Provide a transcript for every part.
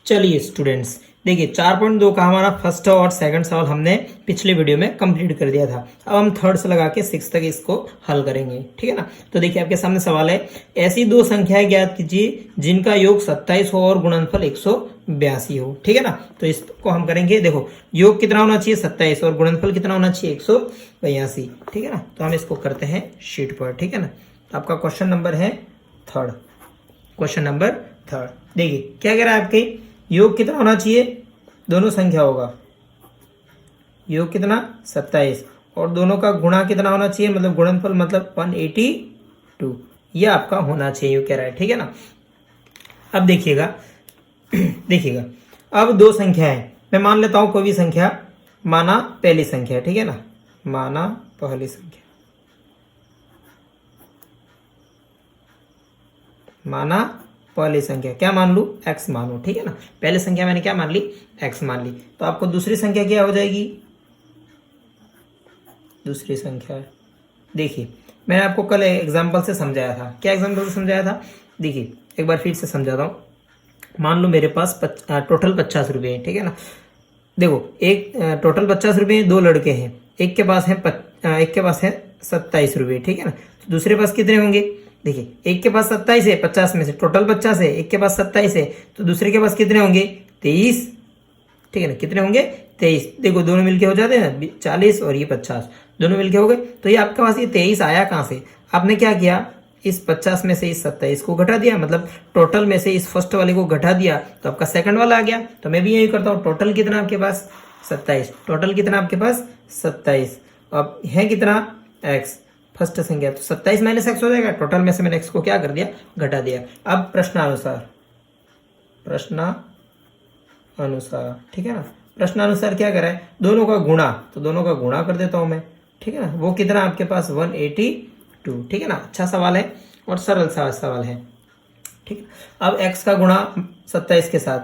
चलिए स्टूडेंट्स, देखिए 4.2 का हमारा फर्स्ट और सेकंड सवाल हमने पिछले वीडियो में कंप्लीट कर दिया था। अब हम थर्ड से लगा के 6 तक इसको हल करेंगे, ठीक है ना। तो देखिए आपके सामने सवाल है, ऐसी दो संख्याएं ज्ञात कीजिए जिनका योग 27 हो और गुणनफल 182 हो, ठीक है ना। तो इसको हम करेंगे, देखो योग कितना होना चाहिए 27 और गुणनफल कितना होना चाहिए 182, ठीक है ना। तो हम इसको करते हैं शीट पर, ठीक है ना। आपका क्वेश्चन नंबर है थर्ड, क्वेश्चन नंबर थर्ड। देखिए क्या कह रहा है आपके, योग कितना होना चाहिए, दोनों संख्या होगा, योग कितना 27 और दोनों का गुणा कितना होना चाहिए, मतलब गुणनफल मतलब 182, ये आपका होना चाहिए, ये कह रहा है, ठीक है ना। अब देखिएगा देखिएगा, अब दो संख्या है, मैं मान लेता हूं कोई भी संख्या, माना पहली संख्या, ठीक है ना, माना पहली संख्या, माना पहली संख्या क्या मान लू, x मान लू, ठीक है ना। पहली संख्या मैंने क्या मान ली, x मान ली। तो आपको दूसरी संख्या क्या हो जाएगी, दूसरी संख्या देखिए मैंने आपको कल एग्जांपल से समझाया था, क्या एग्जांपल से समझाया था, देखिए एक बार फिर से समझाता हूँ। मान लो मेरे पास टोटल 50 रुपये है, ठीक है ना। देखो एक टोटल 50 रुपये, दो लड़के हैं, एक के पास है एक के पास है 27 रुपये, ठीक है ना। तो दूसरे पास कितने होंगे, देखिए एक के पास 27 है, 50 में से टोटल 50 है, एक के पास 27 है, तो दूसरे के पास कितने होंगे 23, ठीक है ना। कितने होंगे 23, देखो दोनों मिलके हो जाते हैं ना 40 और ये 50, दोनों मिलके हो गए। तो ये आपके पास ये 23 आया कहाँ से, आपने क्या किया, इस 50 में से इस 27 को घटा दिया, मतलब टोटल में से इस फर्स्ट वाले को घटा दिया, तो आपका सेकंड वाला आ गया। तो मैं भी यही करता हूँ, टोटल कितना आपके पास 27, टोटल कितना आपके पास 27, अब है कितना x, फर्स्ट संख्या, तो 27 माइनस एक्स हो जाएगा, टोटल में से मैंने x को क्या कर दिया, घटा दिया। अब प्रश्नानुसार, प्रश्नानुसार, ठीक है ना, प्रश्नानुसार क्या करा है, दोनों का गुणा, तो दोनों का गुणा कर देता हूं मैं, ठीक है ना। वो कितना आपके पास 182, ठीक है ना। अच्छा सवाल है और सरल सा सवाल है, ठीक है। अब x का गुणा 27 के साथ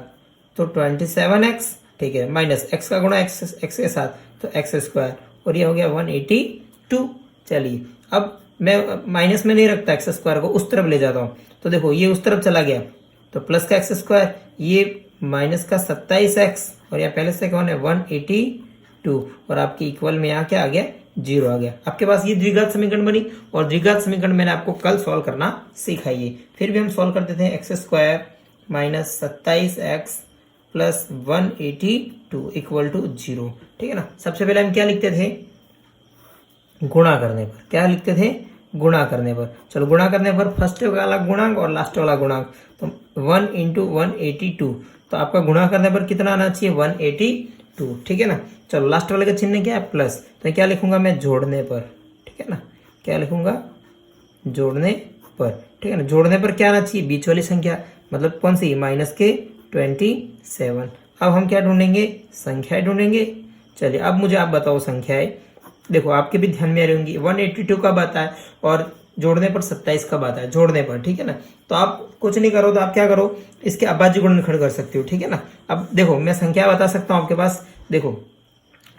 तो 27x, ठीक है, माइनस x का गुणा x के साथ तो x स्क्वायर, और ये हो गया 182। चलिए अब मैं माइनस में नहीं रखता, एक्स स्क्वायर को उस तरफ ले जाता हूँ, तो देखो ये उस तरफ चला गया, तो प्लस का एक्स स्क्वायर, ये माइनस का 27x, और यहाँ पहले से कौन है 182, और आपकी इक्वल में यहाँ क्या आ गया, 0 आ गया। आपके पास ये द्विघात समीकरण बनी, और द्विघात समीकरण मैंने आपको कल सॉल्व करना सिखाइए, फिर भी हम सॉल्व करते थे। X square minus 27x plus 182 equal to 0, ठीक है ना। सबसे पहले हम क्या लिखते थे, गुणा करने पर, क्या लिखते थे, गुणा करने पर। चलो गुणा करने पर फर्स्ट वाला गुणांक और लास्ट वाला गुणांक, तो 1 इंटू 182, तो आपका गुणा करने पर कितना आना चाहिए 182, ठीक है ना। चलो लास्ट वाले का चिन्ह क्या है, प्लस, तो क्या लिखूंगा मैं, जोड़ने पर, ठीक है ना, क्या लिखूंगा, जोड़ने पर, ठीक है ना। जोड़ने पर क्या आना चाहिए, बीच वाली संख्या, मतलब कौन सी, माइनस के 27। अब हम क्या ढूंढेंगे, संख्याएं ढूंढेंगे। चलिए अब मुझे आप बताओ संख्याएं, देखो आपके भी ध्यान में आ रही होंगी, 182 कब आता है और जोड़ने पर 27 कब आता है, जोड़ने पर, ठीक है ना। तो आप कुछ नहीं करो तो आप क्या करो, इसके अभाज्य गुणनखंड कर सकते हो, ठीक है ना। अब देखो मैं संख्या बता सकता हूँ आपके पास, देखो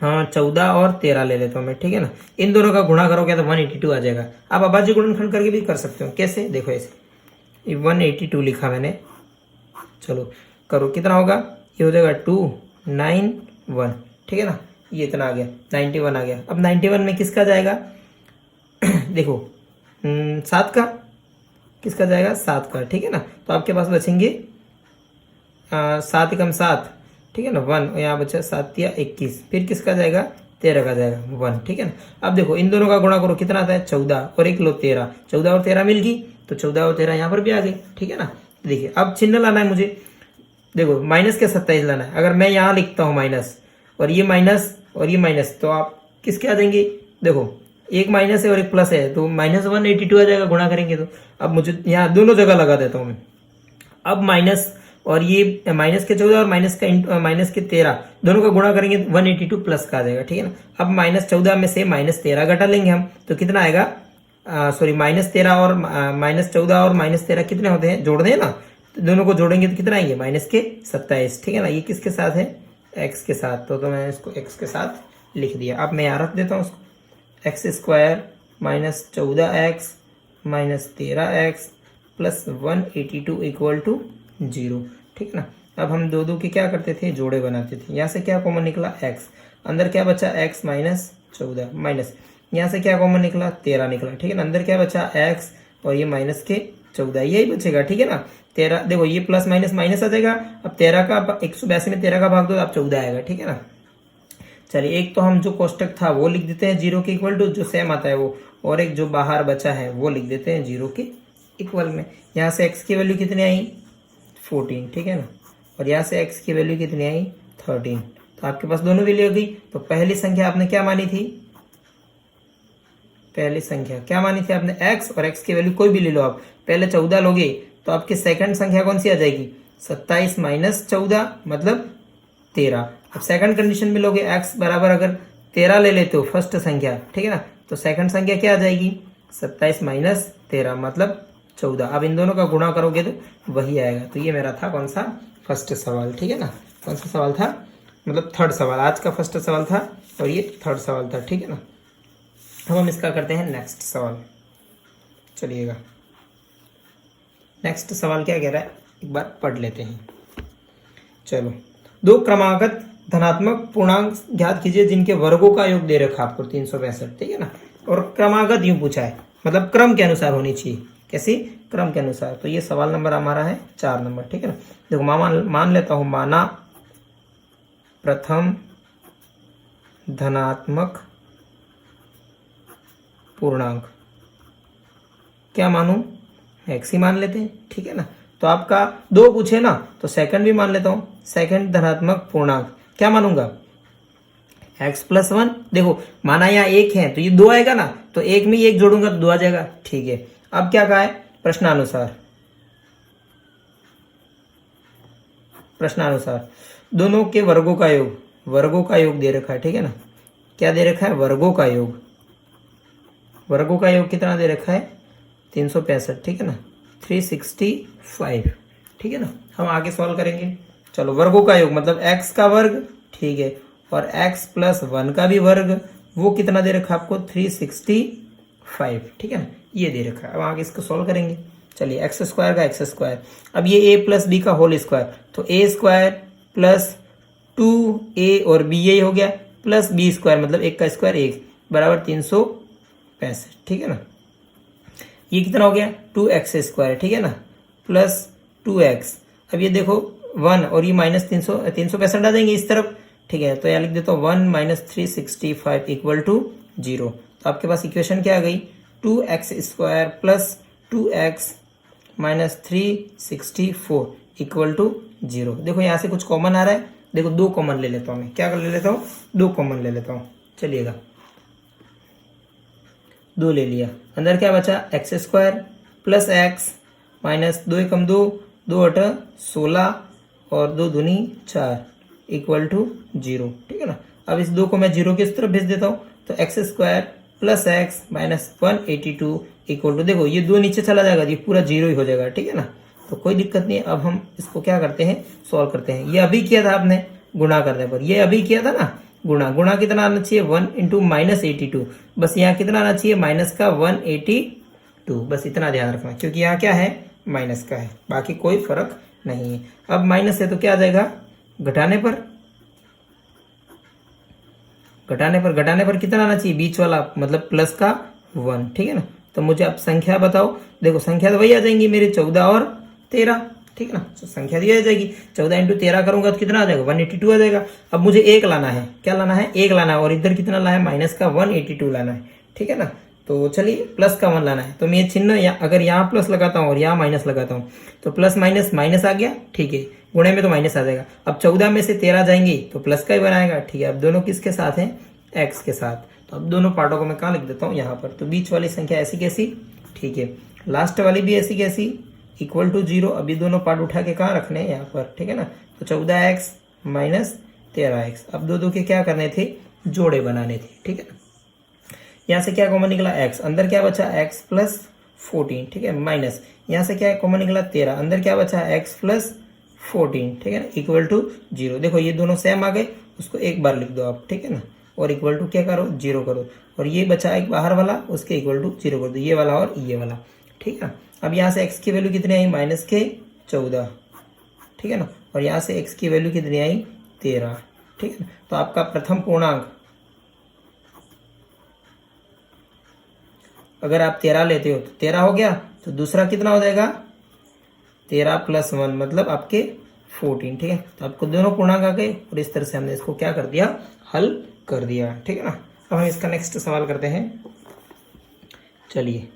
हाँ 14 और 13 ले लेता हूँ मैं, ठीक है ना। इन दोनों का गुणा करोगे तो 182 आ जाएगा। आप अभाज्य गुणनखंड करके भी कर सकते हो, कैसे, देखो ऐसे 182 लिखा मैंने, चलो करो, कितना होगा, ये हो जाएगा 291, ठीक है ना, ये इतना आ गया 91 आ गया। अब 91 में किसका जाएगा देखो 7 का, किसका जाएगा 7 का, ठीक है ना। तो आपके पास बचेंगे 7 एकम 7, ठीक है ना, 1, यहाँ बचा 7 या 21, फिर किसका जाएगा 13 का जाएगा 1, ठीक है ना। अब देखो इन दोनों का गुणा करो, कितना आता है 14 और 1 लो 13, 14 और 13 मिल गई, तो 14 और 13 यहाँ पर भी आ गई, ठीक है ना। देखिए अब चिन्ह लाना है मुझे, देखो माइनस के 27 लाना है। अगर मैं यहाँ लिखता हूँ माइनस और ये माइनस और ये माइनस, तो आप किसके आ जाएंगे, देखो एक माइनस है और एक प्लस है, तो माइनस 182 आ जाएगा गुणा करेंगे तो। अब मुझे यहाँ दोनों जगह लगा देता हूँ मैं, अब माइनस और ये माइनस के 14 और माइनस के 13 दोनों का गुणा करेंगे 182 प्लस का आ जाएगा, ठीक है ना। अब -14 में से -13 घटा लेंगे हम, तो कितना आएगा, सॉरी -13 और -14 और -13 कितने होते हैं, जोड़ते हैं ना, तो दोनों को जोड़ेंगे तो कितना आएंगे -27, ठीक है ना। ये किसके साथ है, x के साथ, तो मैंने इसको x के साथ लिख दिया। अब मैं यहाँ रख देता हूँ उसको, x square -14x -13x plus 182 equal to 0, ठीक है ना। अब हम दो दो के क्या करते थे, जोड़े बनाते थे। यहाँ से क्या कॉमन निकला, x, अंदर क्या बचा x माइनस 14 माइनस, यहाँ से क्या कॉमन निकला, 13 निकला, ठीक है ना। अंदर क्या बचा x और ये माइनस के 14, यही बचेगा, ठीक है ना। 13 देखो ये प्लस माइनस माइनस आ जाएगा। अब 13 का 182 में 13 का भाग दो तो आप 14 आएगा, ठीक है ना। चलिए एक तो हम जो कोष्टक था वो लिख देते हैं 0 के इक्वल टू, जो सेम आता है वो, और एक जो बाहर बचा है वो लिख देते हैं 0 के इक्वल में। यहाँ से x की वैल्यू कितनी आई, 14, ठीक है ना, और यहाँ से x की वैल्यू कितनी आई, 13। तो आपके पास दोनों वैल्यू हो गई। तो पहली संख्या आपने क्या मानी थी, पहली संख्या क्या मानी थी आपने, x, और x की वैल्यू कोई भी ले लो आप, पहले 14 लोगे तो आपकी सेकंड संख्या कौन सी आ जाएगी, 27 माइनस 14 मतलब 13। अब सेकंड कंडीशन में लोगे x बराबर अगर 13 ले लेते हो फर्स्ट संख्या, ठीक है ना, तो सेकंड संख्या क्या आ जाएगी, 27 माइनस 13 मतलब 14। अब इन दोनों का गुणा करोगे तो वही आएगा। तो ये मेरा था कौन सा, फर्स्ट सवाल, ठीक है ना। कौन सा सवाल था, मतलब थर्ड सवाल, आज का फर्स्ट सवाल था और ये थर्ड सवाल था, ठीक है ना। अब हम इसका करते हैं नेक्स्ट सवाल, चलिएगा। नेक्स्ट सवाल क्या कह रहा है, एक बार पढ़ लेते हैं। चलो, दो क्रमागत धनात्मक पूर्णांक ज्ञात कीजिए जिनके वर्गों का योग दे रखा आपको 362, ठीक है ना। और क्रमागत यूं पूछा है, मतलब क्रम के अनुसार होनी चाहिए, कैसी, क्रम के अनुसार। तो ये सवाल नंबर हमारा है 4 नंबर, ठीक है ना। देखो मान लेता हूं, माना प्रथम धनात्मक पूर्णांक, क्या मानूं, x ही मान लेते हैं, ठीक है ना। तो आपका दो पूछे ना तो सेकंड भी मान लेता हूं, सेकंड धनात्मक पूर्णांक क्या मानूंगा, x प्लस 1। देखो माना यहाँ 1 है तो ये 2 आएगा ना, तो 1 में 1 जोड़ूंगा तो 2 आ जाएगा, ठीक है। अब क्या कहा है, प्रश्नानुसार, प्रश्नानुसार दोनों के वर्गों का योग, वर्गों का योग दे रखा है, ठीक है ना। क्या दे रखा है, वर्गों का योग, वर्गों का योग कितना दे रखा है, 365, ठीक है ना, 365, ठीक है ना। हम आगे सॉल्व करेंगे। चलो, वर्गों का योग मतलब x का वर्ग, ठीक है, और x प्लस 1 का भी वर्ग, वो कितना दे रखा है आपको, 365, ठीक है ना, ये दे रखा है। अब आगे इसको सॉल्व करेंगे। चलिए, एक्स स्क्वायर का एक्स स्क्वायर, अब ये a प्लस बी का होल स्क्वायर, तो a स्क्वायर प्लस 2a और b यही हो गया, प्लस b स्क्वायर मतलब 1 का स्क्वायर 1 बराबर 365, ठीक है ना। ये कितना हो गया, 2x स्क्वायर, ठीक है ना, प्लस 2x। अब ये देखो 1 और ये माइनस 365 आ जाएंगे इस तरफ, ठीक है। तो यहाँ लिख देता हूँ 1 माइनस 365 इक्वल टू 0। तो आपके पास इक्वेशन क्या आ गई, 2x square plus 2x minus 364 equal to 0। देखो यहाँ से कुछ कॉमन आ रहा है, देखो 2 कॉमन ले लेता हूँ मैं, क्या कर ले लेता हूँ, 2 कॉमन ले लेता हूँ। चलिएगा, 2 ले लिया, अंदर क्या बचा, x square plus x minus 2 एकम 2, 2 अठ 16 और 2 दूनी 4 इक्वल टू 0, ठीक है ना। अब इस 2 को मैं 0 की तरफ भेज देता हूँ, तो x square plus x minus 182 equal to, देखो ये 2 नीचे चला जाएगा, ये पूरा 0 ही हो जाएगा, ठीक है ना। तो कोई दिक्कत नहीं है। अब हम इसको क्या करते हैं, सॉल्व करते हैं। ये अभी किया था आपने गुणा करने पर, ये अभी किया था ना गुणा, गुणा कितना आना चाहिए, 1 इंटू माइनस 82, बस यहाँ कितना आना चाहिए, माइनस का 182, बस इतना ध्यान रखना, क्योंकि यहाँ क्या है, माइनस का है, बाकी कोई फर्क नहीं है। अब माइनस है तो क्या आ जाएगा, घटाने पर, घटाने पर कितना आना चाहिए, बीच वाला मतलब प्लस का 1, ठीक है ना। तो मुझे अब संख्या बताओ, देखो संख्या तो वही आ जाएंगी मेरे 14 और 13, ठीक है ना। तो संख्या दी आ जाएगी, 14 इंटू 13 करूंगा तो कितना आ जाएगा, 182 आ जाएगा। अब मुझे 1 लाना है, क्या लाना है, 1 लाना है, और इधर कितना लाना है, माइनस का 182 लाना है, ठीक है ना। तो चलिए प्लस का 1 लाना है, तो मैं चिन्ह अगर यहाँ प्लस लगाता हूँ और यहाँ माइनस लगाता हूँ तो प्लस माइनस माइनस आ गया, ठीक है, गुणे में तो माइनस आ जाएगा। अब 14 में से 13 जाएंगी तो प्लस का ही बनाएगा, ठीक है। अब दोनों किसके साथ हैं, एक्स के साथ। तो अब दोनों पार्टों को मैं कहाँ लिख देता हूँ, यहाँ पर। तो बीच वाली संख्या ऐसी कैसी, ठीक है, लास्ट वाली भी ऐसी कैसी, इक्वल टू 0। अभी दोनों पार्ट उठा के कहाँ रखने हैं, यहाँ पर, ठीक है ना। तो 14x माइनस 13x, अब दो के क्या करने थे, जोड़े बनाने थे, ठीक है ना। यहाँ से क्या कॉमन निकला, x, अंदर क्या बचा, x प्लस 14, ठीक है, माइनस यहाँ से क्या कॉमन निकला 13, अंदर क्या बचा, x प्लस 14, ठीक है ना, इक्वल टू 0। देखो ये दोनों सेम आ गए, उसको एक बार लिख दो आप, ठीक है ना, और इक्वल टू क्या करो, 0 करो, और ये बचा एक बाहर वाला, उसके इक्वल टू 0 कर दो, ये वाला और ये वाला, ठीक है ना। अब यहाँ से x की वैल्यू कितनी आई, माइनस के 14, ठीक है ना, और यहाँ से x की वैल्यू कितनी आई 13, ठीक है ना। तो आपका प्रथम पूर्णांक अगर आप 13 लेते हो तो 13 हो गया, तो दूसरा कितना हो जाएगा 13 + 1 मतलब आपके 14, ठीक है। तो आपको दोनों पूर्णांक आ गए और इस तरह से हमने इसको क्या कर दिया, हल कर दिया, ठीक है ना। अब हम इसका नेक्स्ट सवाल करते हैं। चलिए,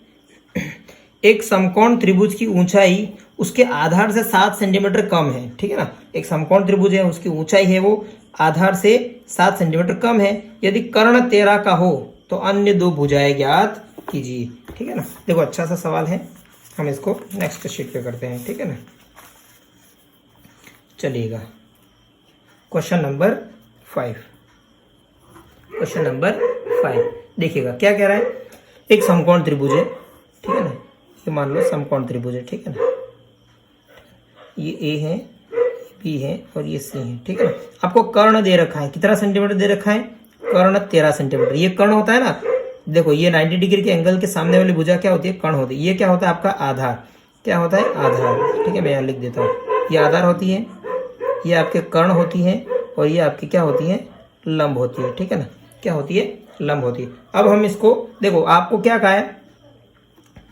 एक समकोण त्रिभुज की ऊंचाई उसके आधार से 7 सेंटीमीटर कम है, ठीक है ना। एक समकोण त्रिभुज है, उसकी ऊंचाई है वो आधार से 7 सेंटीमीटर कम है। यदि कर्ण 13 का हो तो अन्य दो भुजाएं ज्ञात कीजिए, ठीक है ना। देखो अच्छा सा सवाल है, हम इसको नेक्स्ट शीट पे करते हैं, ठीक है ना। चलिएगा, क्वेश्चन नंबर 5। क्वेश्चन नंबर 5 देखिएगा क्या कह रहा है। एक समकोण त्रिभुज है, ठीक है ना, ये मान लो समकोण त्रिभुज है, ठीक है ना। ये ए है, बी है और ये सी है, ठीक है ना। आपको कर्ण दे रखा है, कितना सेंटीमीटर दे रखा है, कर्ण 13 सेंटीमीटर। ये कर्ण होता है ना, देखो ये 90 डिग्री के एंगल के सामने वाली भुजा क्या होती है, कर्ण होती है। ये क्या होता है आपका आधार, क्या होता है आधार, ठीक है। मैं यहाँ लिख देता हूँ, ये आधार होती है, ये आपके कर्ण होती है और ये आपकी क्या होती है, लंब होती है, ठीक है ना। क्या होती है, लंब होती है। अब हम इसको देखो, आपको क्या कहा है,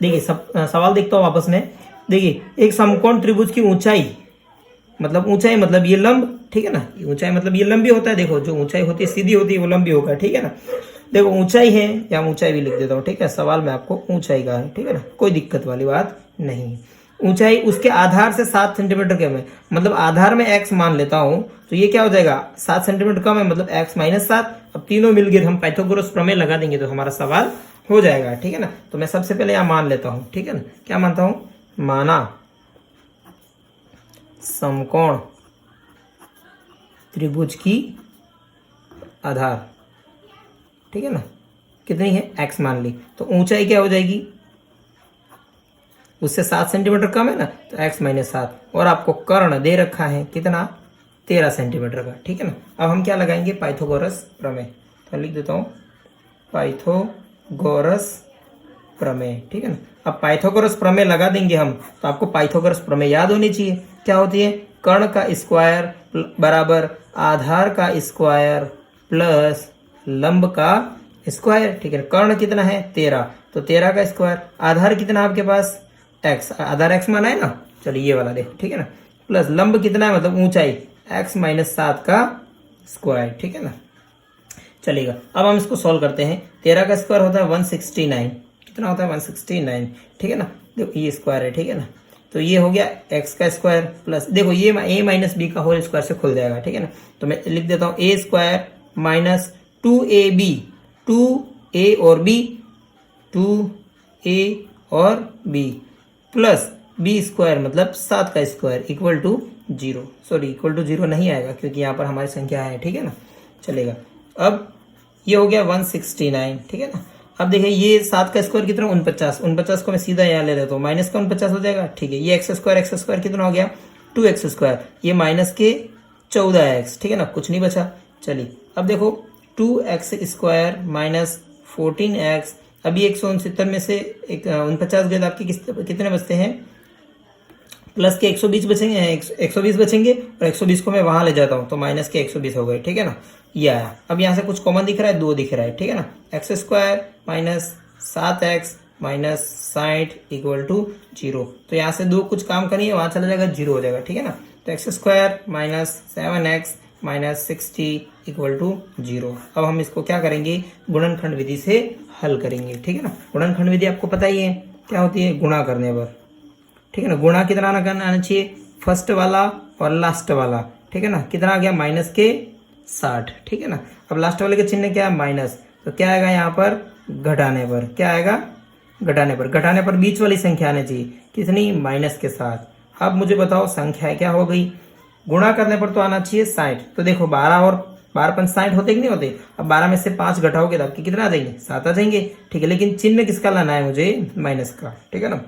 देखिए सवाल देखता हूँ वापस में। देखिए, एक समकोण त्रिभुज की ऊंचाई मतलब ये लंब, ठीक है ना। ऊंचाई मतलब ये लंबी होता है। देखो जो ऊंचाई होती है सीधी होती है वो लंबी होगा, ठीक है ना। देखो ऊंचाई है, या ऊंचाई भी लिख देता हूँ, ठीक है। सवाल में आपको ऊंचाई का है, ठीक है ना, कोई दिक्कत वाली बात नहीं है। ऊंचाई उसके आधार से 7 सेंटीमीटर कम है, मतलब आधार में x मान लेता हूं तो ये क्या हो जाएगा 7 सेंटीमीटर कम है, मतलब x - 7। अब तीनों मिल गए, हम पाइथागोरस प्रमेय लगा देंगे तो हमारा सवाल हो जाएगा, ठीक है ना। तो मैं सबसे पहले यहाँ मान लेता हूं, ठीक है ना। क्या मानता हूं, माना समकोण त्रिभुज की आधार, ठीक है ना, कितनी है x मान ली, तो ऊंचाई क्या हो जाएगी, उससे 7 सेंटीमीटर कम है ना, तो x - 7। और आपको कर्ण दे रखा है कितना, 13 सेंटीमीटर का, ठीक है ना। अब हम क्या लगाएंगे, पाइथागोरस प्रमेय। तो लिख देता हूँ पाइथागोरस प्रमेय, ठीक है ना। अब पाइथागोरस प्रमेय लगा देंगे हम, तो आपको पाइथागोरस प्रमेय याद होनी चाहिए। क्या होती है, कर्ण का स्क्वायर बराबर आधार का स्क्वायर प्लस लंब का स्क्वायर, ठीक है। कर्ण कितना है 13, तो 13 का स्क्वायर, आधार कितना आपके पास x, आधार x माना है ना, चलिए ये वाला देखो, ठीक है ना। प्लस लंब कितना है, मतलब ऊंचाई x - 7 का स्क्वायर, ठीक है ना। चलेगा, अब हम इसको सॉल्व करते हैं। 13 का स्क्वायर होता है 169, कितना होता है 169, ठीक है ना। देखो ये स्क्वायर है, ठीक है ना। तो ये हो गया x का स्क्वायर प्लस, देखो ये a - b का होल स्क्वायर से खुल जाएगा, ठीक है ना। तो मैं लिख देता हूँ a square minus 2ab, 2a और b, 2a और b प्लस बी स्क्वायर मतलब 7 का square equal to 0, sorry equal to 0 नहीं आएगा क्योंकि यहाँ पर हमारी संख्या है, ठीक है ना। चलेगा, अब ये हो गया 169, ठीक है ना। अब देखिए ये 7 का स्क्वायर कितना 49 को मैं सीधा यहाँ ले लेता हूँ, माइनस का 49 हो जाएगा, ठीक है। ये एक्स स्क्वायर कितना हो गया 2x स्क्वायर, ये माइनस के 14x, ठीक है ना, कुछ नहीं बचा। चलिए अब देखो 2x स्क्वायर माइनस 14x, अभी 169 में से 49 गए, आपके कितने बचते हैं, प्लस के 120 बचेंगे, 120 बचेंगे और 120 को मैं वहां ले जाता हूं तो माइनस के 120 हो गए, ठीक है ना। ये आया, अब यहाँ से कुछ कॉमन दिख रहा है, 2 दिख रहा है, ठीक है ना। X square minus 7x minus 60 equal to 0, तो यहाँ से 2 कुछ काम करिए, वहां चला जाएगा 0 हो जाएगा, ठीक है ना। तो x square minus 7x minus 60 equal to 0। अब हम इसको क्या करेंगे, गुणनखंड विधि से हल करेंगे, ठीक है ना। गुणनखंड विधि आपको पता ही है क्या होती है, गुणा करने पर, ठीक है ना। गुणा कितना आना चाहिए, फर्स्ट वाला और लास्ट वाला, ठीक है ना। कितना आ गया माइनस के 60, ठीक है ना। अब लास्ट वाले का चिन्ह क्या है माइनस, तो क्या आएगा यहाँ पर घटाने पर, क्या आएगा घटाने पर बीच वाली संख्या आनी चाहिए, कितनी माइनस के साथ। अब मुझे बताओ संख्या क्या हो गई, गुणा करने पर तो आना चाहिए 60, तो देखो 12 और 12 × 60 होते कि नहीं होते। अब 12 में से 5 घटाओगे तो आपके कितना आ जाएंगे 7 आ जाएंगे, ठीक है। लेकिन चिन्ह किसका लाना है मुझे, माइनस का, ठीक है ना।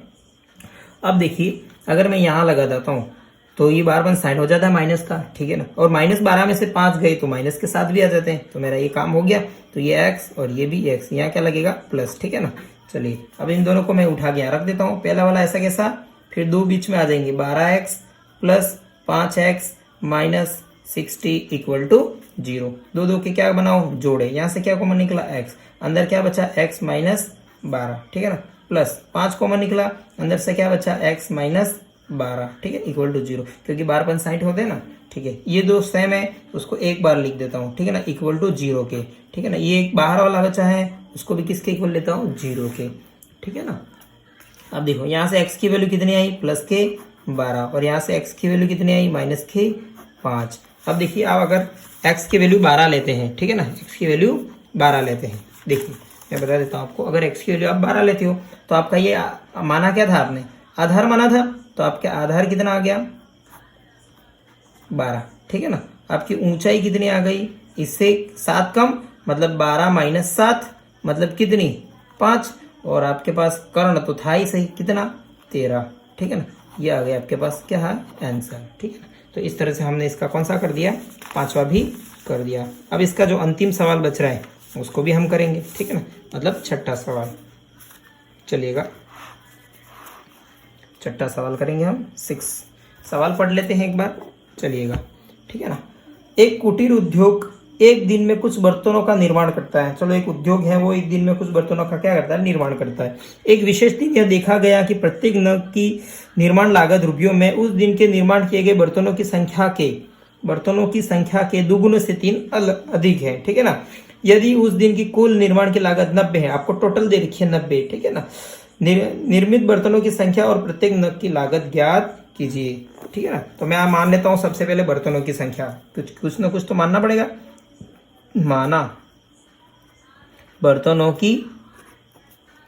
अब देखिए अगर मैं यहाँ लगा देता हूँ तो ये 12 × 60 हो जाता है माइनस का, ठीक है ना। और माइनस 12 में से 5 गए तो माइनस के साथ भी आ जाते हैं, तो मेरा ये काम हो गया। तो ये x और ये भी x, यहाँ क्या लगेगा प्लस, ठीक है ना। चलिए अब इन दोनों को मैं उठा के यहाँ रख देता हूँ, पहला वाला ऐसा कैसा, फिर 2 बीच में आ जाएंगे, 12x plus 5x minus 60 equal to 0। दो दो के क्या बनाओ, जोड़े, यहाँ से क्या कॉमन निकला x, अंदर क्या बचा x माइनस 12, ठीक है ना, प्लस 5 कॉमन निकला, अंदर से क्या बचा x माइनस 12, ठीक है, इक्वल टू 0, क्योंकि 12 × 60 होते हैं ना, ठीक है। ये दो सेम है, उसको एक बार लिख देता हूँ, ठीक है ना, इक्वल टू 0 के, ठीक है ना। ये एक बाहर वाला बचा है, उसको भी किसके इक्वल लेता हूँ, 0 के, ठीक है ना। अब देखो यहाँ से x की वैल्यू कितनी आई, प्लस के 12, और यहाँ से x की वैल्यू कितनी आई, माइनस के 5। अब देखिए आप अगर x की वैल्यू 12 लेते हैं, ठीक है ना, x की वैल्यू 12 लेते हैं, देखिए मैं बता देता हूँ आपको, अगर x की वैल्यू आप 12 लेते हो तो आपका ये माना क्या था आपने, आधार माना था, तो आपका आधार कितना आ गया, 12, ठीक है ना। आपकी ऊंचाई कितनी आ गई, इससे 7 कम, मतलब 12 माइनस 7 मतलब कितनी, 5, और आपके पास कर्ण तो था ही सही, कितना, 13, ठीक है ना। ये आ गया आपके पास क्या है, आंसर, ठीक है ना। तो इस तरह से हमने इसका कौन सा कर दिया, 5वां भी कर दिया। अब इसका जो अंतिम सवाल बच रहा है उसको भी हम करेंगे, ठीक है ना, मतलब छठा सवाल। चलिएगा छठा सवाल करेंगे हम, 6 सवाल पढ़ लेते हैं एक बार, चलिएगा, ठीक है ना। एक कुटीर उद्योग एक दिन में कुछ बर्तनों का निर्माण करता है। चलो एक उद्योग है, वो एक दिन में कुछ बर्तनों का क्या करता है, निर्माण करता है। एक विशेष दिन यह देखा गया कि प्रत्येक नग की निर्माण लागत रुपयों में उस दिन के निर्माण किए गए बर्तनों की संख्या के 2 गुने से 3 अधिक है, ठीक है ना। यदि उस दिन की कुल निर्माण की लागत 90 है, आपको टोटल दे रखी है 90, ठीक है ना। निर्मित बर्तनों की संख्या और प्रत्येक नग की लागत ज्ञात कीजिए, ठीक है ना। तो मैं मान लेता हूं सबसे पहले बर्तनों की संख्या, कुछ ना कुछ तो मानना पड़ेगा, माना बर्तनों की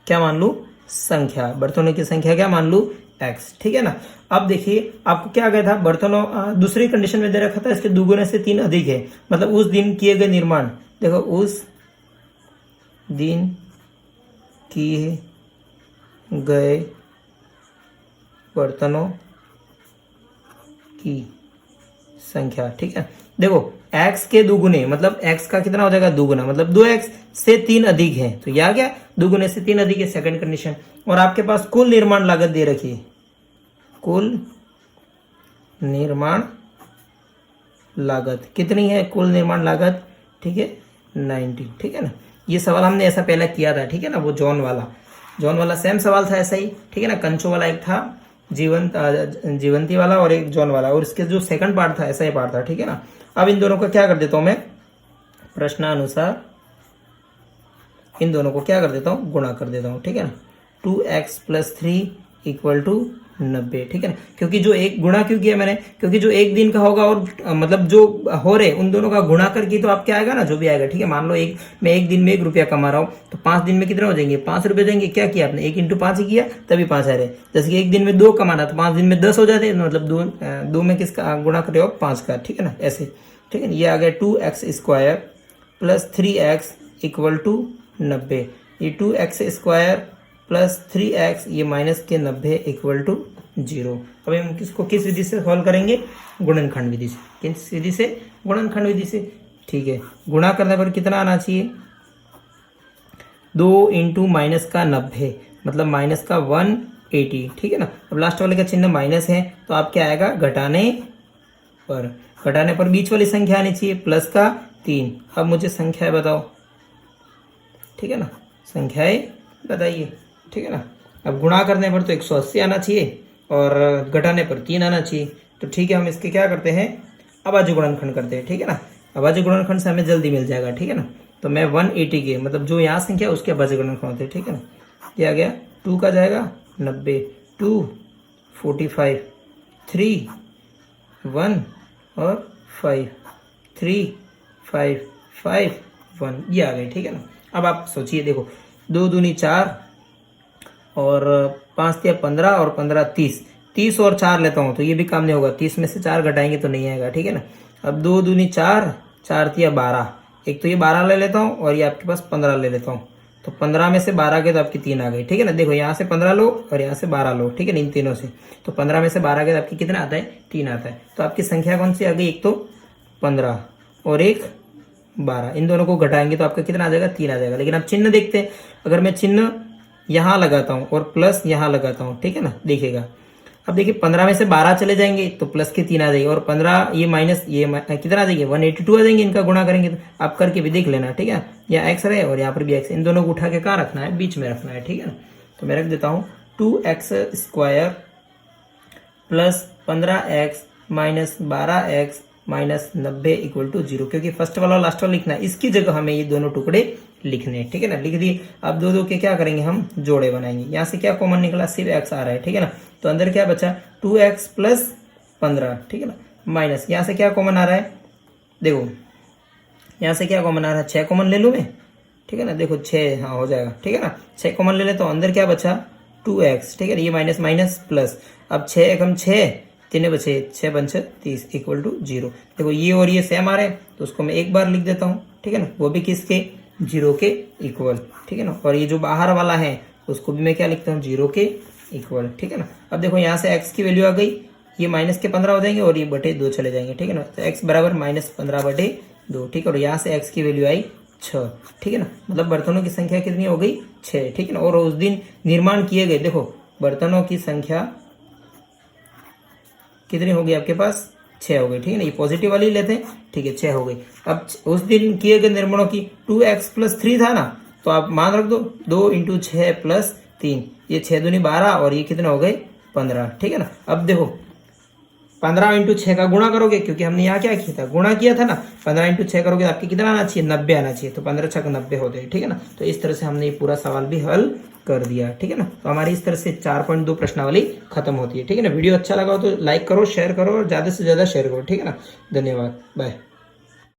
क्या मान लू, संख्या, बर्तनों की संख्या क्या मान लू, x, ठीक है ना। अब देखिए आपको क्या गया था, बर्तनों दूसरी कंडीशन में दे रखा था इसके 2 गुने से 3 अधिक है, मतलब उस दिन किए गए निर्माण, देखो उस दिन किए गए बर्तनों की संख्या, ठीक है। देखो x के 2 गुने, मतलब x का कितना हो जाएगा, 2 गुना, मतलब 2x से 3 अधिक है, तो यह आ गया 2 गुने से 3 अधिक है, सेकंड कंडीशन। और आपके पास कुल निर्माण लागत दे रखी है, कुल निर्माण लागत कितनी है, कुल निर्माण लागत, ठीक है, 90, ठीक है ना। ये सवाल हमने ऐसा पहले किया था, ठीक है ना, वो जॉन वाला सेम सवाल था ऐसा ही, ठीक है ना। कंचो वाला एक था, जीवंती वाला, और एक जॉन वाला, और इसके जो सेकंड पार्ट था ऐसा ही पार्ट था, ठीक है ना। अब इन दोनों को क्या कर देता हूं मैं, प्रश्नानुसार इन दोनों को क्या कर देता हूं, गुणा कर देता हूं, ठीक है ना। 2x + 3 इक्वल टू 90, ठीक है ना। क्योंकि जो एक गुणा क्यों किया मैंने, क्योंकि जो एक दिन का होगा और मतलब जो हो रहे उन दोनों का गुणा करके तो आप क्या आएगा ना, जो भी आएगा, ठीक है। मान लो मैं एक दिन में 1 रुपया कमा रहा हूँ, तो 5 दिन में कितने हो जाएंगे, 5 रुपये जाएंगे। क्या किया आपने, 1 × 5 ही किया, तभी 5 आ रहे। जैसे कि एक दिन में 2 कमाना, तो 5 दिन में 10 हो जाते, मतलब 2 में किसका गुणा कर रहे हो, 5 का, ठीक है ना, ऐसे, ठीक है ना। ये आ गया 2x² + 3x इक्वल टू 90। ये 2x² + 3x, ये माइनस के 90 इक्वल टू 0। अब हम किसको किस विधि से सॉल्व करेंगे, गुणनखंड विधि से। किस विधि से, गुणनखंड विधि से, ठीक है। गुणा करने पर कितना आना चाहिए, 2 × -90, मतलब माइनस का 180, ठीक है ना। अब लास्ट वाले का चिन्ह माइनस है, तो आप क्या आएगा, घटाने पर बीच वाली संख्या आनी चाहिए, प्लस का 3। अब मुझे संख्याएं बताओ, ठीक है ना, संख्याएं बताइए, ठीक है ना। अब गुणा करने पर तो 180 आना चाहिए और घटाने पर 3 आना चाहिए, तो ठीक है। हम इसके क्या करते हैं, अभाज्य गुणनखंड करते हैं, ठीक है ना। अभाज्य गुणनखंड से हमें जल्दी मिल जाएगा, ठीक है ना। तो मैं 180 के, मतलब जो यहाँ संख्या उसके अभाज्य गुणनखंड होते हैं, ठीक है ना। ये आ गया 2 का जाएगा 90, 2 45, 3 1 और 5, 3 5 5 1, ये आ गए, ठीक है ना। अब आप सोचिए, देखो 2 दूनी 4 और 5 × 15 और 15 30 और 4 लेता हूँ तो ये भी काम नहीं होगा, 30 में से 4 घटाएंगे तो नहीं आएगा, ठीक है ना। अब 2 दूनी 4, 4 × 12, एक तो ये 12 ले लेता हूँ और ये आपके पास 15 ले लेता हूँ, तो 15 में से 12 गए तो आपकी 3 आ गई, ठीक है ना। देखो यहाँ से 15 लो और यहाँ से 12 लो, ठीक है ना, इन तीनों से, तो 15 में से 12 गए तो आपकी कितना आता है, 3 आता है। तो आपकी संख्या कौन सी आ गई, एक तो 15 और एक 12, इन दोनों को घटाएंगे तो आपका कितना आ जाएगा, 3 आ जाएगा। लेकिन आप चिन्ह देखते हैं, अगर मैं चिन्ह यहाँ लगाता हूँ और प्लस यहाँ लगाता हूँ, ठीक है ना, देखिएगा अब देखिए 15 में से 12 चले जाएंगे तो प्लस के 3 आ जाएंगे, और 15 ये माइनस ये कितना आ जाएंगे 182 आ जाएंगे, इनका गुणा करेंगे तो आप करके भी देख लेना, ठीक है। यहाँ एक्स रहे और यहाँ पर भी एक्स, इन दोनों को उठा के कहाँ रखना है, बीच में रखना है, ठीक है ना। तो मैं रख देता हूँ 2x² plus 15x minus 12x minus 90 equal to 0, क्योंकि फर्स्ट वाला और लास्ट वाला लिखना है, इसकी जगह हमें ये दोनों टुकड़े लिखने हैं, ठीक है ना। लिख दिए। अब दो दो के क्या करेंगे, हम जोड़े बनाएंगे। यहाँ से क्या कॉमन निकला, सिर्फ x आ रहा है, ठीक है ना। तो अंदर क्या बचा 2x प्लस 15, ठीक है ना, माइनस यहाँ से क्या कॉमन आ रहा है, देखो यहाँ से क्या कॉमन आ रहा है, 6 कॉमन ले लूँ मैं, ठीक है ना। देखो 6 हाँ हो जाएगा, ठीक है ना। 6 कॉमन ले ले तो अंदर क्या बचा 2x, ठीक है ना। ये माइनस माइनस प्लस, अब 6 एकम 6, 3 बचे 6 पंच 30 इक्वल टू 0। देखो ये और ये सेम आ रहे हैं तो उसको मैं एक बार लिख देता हूँ, ठीक है ना, वो भी किसके 0 के इक्वल, ठीक है ना। और ये जो बाहर वाला है उसको भी मैं क्या लिखता हूँ 0 के इक्वल, ठीक है ना। अब देखो यहाँ से x की वैल्यू आ गई, ये माइनस के 15 हो जाएंगे और ये बटे 2 चले जाएंगे, ठीक है ना। तो x बराबर माइनस 15/2, ठीक है। और यहाँ से x की वैल्यू आई 6, ठीक है ना। मतलब बर्तनों की संख्या कितनी हो गई 6, ठीक है ना। और उस दिन निर्माण किए गए, देखो बर्तनों की संख्या कितनी हो गई आपके पास 6 हो गई, ठीक है ना। ये पॉजिटिव वाली लेते हैं, ठीक है 6 हो गई। अब उस दिन किए गए निर्माणों की 2x प्लस 3 था ना, तो आप मान रख दो 2 × 6 प्लस 3, ये 6 दूनी 12 और ये कितने हो गए 15, ठीक है ना। अब देखो 15 × 6 का गुणा करोगे, क्योंकि हमने यहाँ क्या किया था गुणा किया था ना, 15 × 6 करोगे तो आपके कितना आना चाहिए 90 आना चाहिए, तो 15 × 6 90 होते हैं, ठीक है ना। तो इस तरह से हमने ये पूरा सवाल भी हल कर दिया, ठीक है ना। तो हमारी इस तरह से 4.2 प्रश्नावली खत्म होती है, ठीक है ना। वीडियो अच्छा लगा हो तो लाइक करो, शेयर करो और ज़्यादा से ज़्यादा शेयर करो, ठीक है ना। धन्यवाद, बाय।